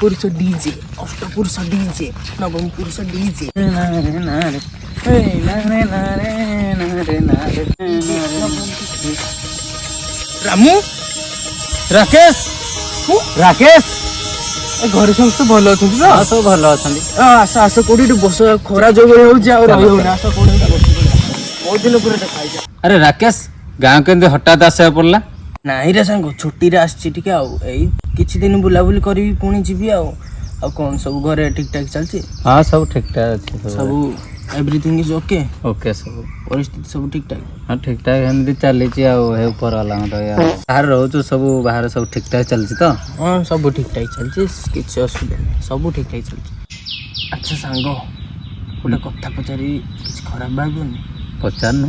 पुरुष DJ अष्टपुरुष DJ नवम पुरुष डीजे रामू राकेश राकेश घरे समस्त भल अच्छा हाँ सब भल अच्छा आस आस कोड़ी बस खरा जो हो आस कोड़ी बस बहुत दिन पर देखा अरे राकेश गाँव के हठात आसा पड़ला नाई रे सांग छुट्टी रे आसी टिके किछि दिन बुलाबुली करी पुणी जीवी कौन सब घरे ठीक ठाक चलछि हाँ सब ठीक ठाक अच्छे सब एवरीथिंग इज ओके ओके सब परिस्थिति सब ठीक ठाक हाँ ठीक ठाक एमती चली ऊपर वाला बाहर रोचु सब बाहर सब ठीक ठाक चलछि तो हाँ सब ठीक ठाक चलछि किछि असुविधा नहीं सब ठीक ठाक चलछि अच्छा सांग गोटे कथा पचारि किछि खराब भाबनी पचारनु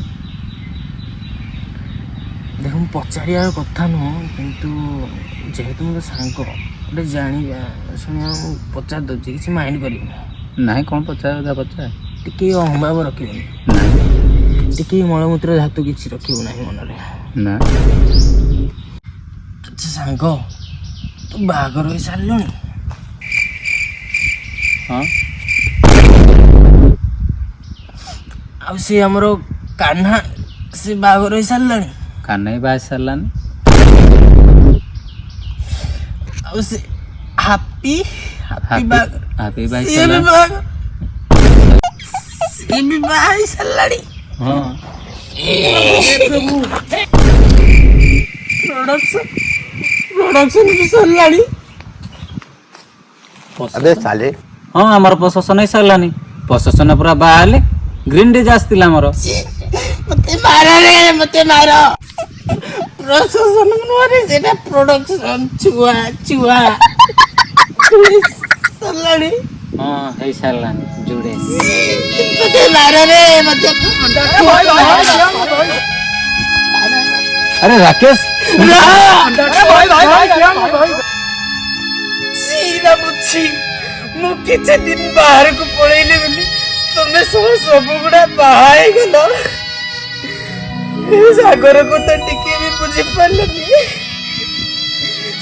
देख मु पचारियार कथा नुह किंतु जेहेतु मोर सांग गोटे जानिबा शुणिया पचार दउछि किछि माइंड करियो नहीं कौन पचार पचार टिके अहंभाव रखिबनी टिके मलमूत्र धातु किछि रखिबो नाही मनरे ना अच्छा सांग तू बाहागर होई सारलणी हाँ आ से हमरो कान्हा से बाहागर होई सारलणी कान्हा बाज सारानी आ से हैप्पी हैप्पी बाहागर हापी बाज ये भी बाहागर ये भी बाहाई सारलणी हाँ प्रोडक्शन भी सारलणी अबे साले हाँ आमर प्रशासन ही सारानी प्रशासन पूरा बाहर ग्रीन डे आसला आमर मते मारा रे मते मारा प्रशासन मनरे सेटा प्रोडक्शन छुआ छुआ सारलणी हाँ है सारानी जुड़े मते मारा रे मते अरे राकेश सीधा बुझी मु किछि दिन बाहर को पळैले बोली तुमे सब गुडा बाहाई गलो ए सागर को तो टिके भी बुझी पारलनी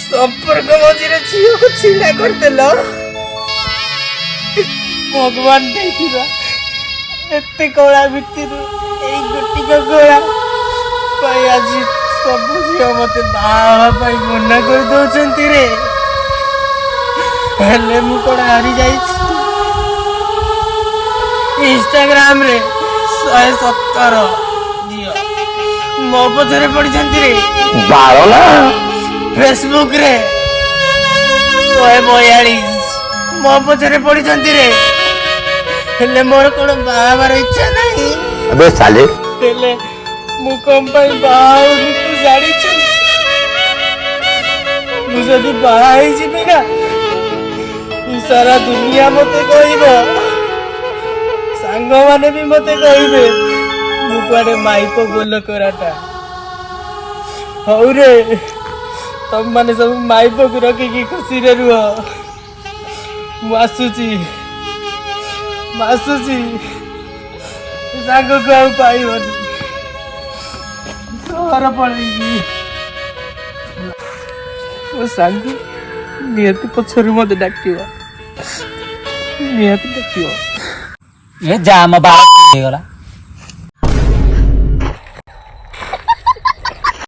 संपर्क मझिरे झियो को छिड़ा कर देलो भगवान देखिबा एते कळा भितर एई गुटी को गोळा पाई आज सब झियो मते बाहा पाई मना कर दउचंती रे हेले मु कोड हारी जाइछि इंस्टाग्राम रे 117 जियो मो पछरे पड़ी जंती रे बारो ना फेसबुक रे 142 मो पछरे पड़ी जंती रे हेले मोर कोड बाहार इच्छा नहीं अबे साले हेले मु कम पाई बाहाउनी तू जानी छ मु जदी बाहाई जिबी ना सारा दुनिया मते कहब सांग माने भी मते कहबे मु कुआडे माइको गोल कराटा हौ रे तुम माने सब माइको को रखी खुशी रे रुह मु आसुची सांग को आ पाइबनी सहर पड़ेगी वो सांग नियति पछरु मते डाकिवा नियति डाकिवा ये जा म बात गला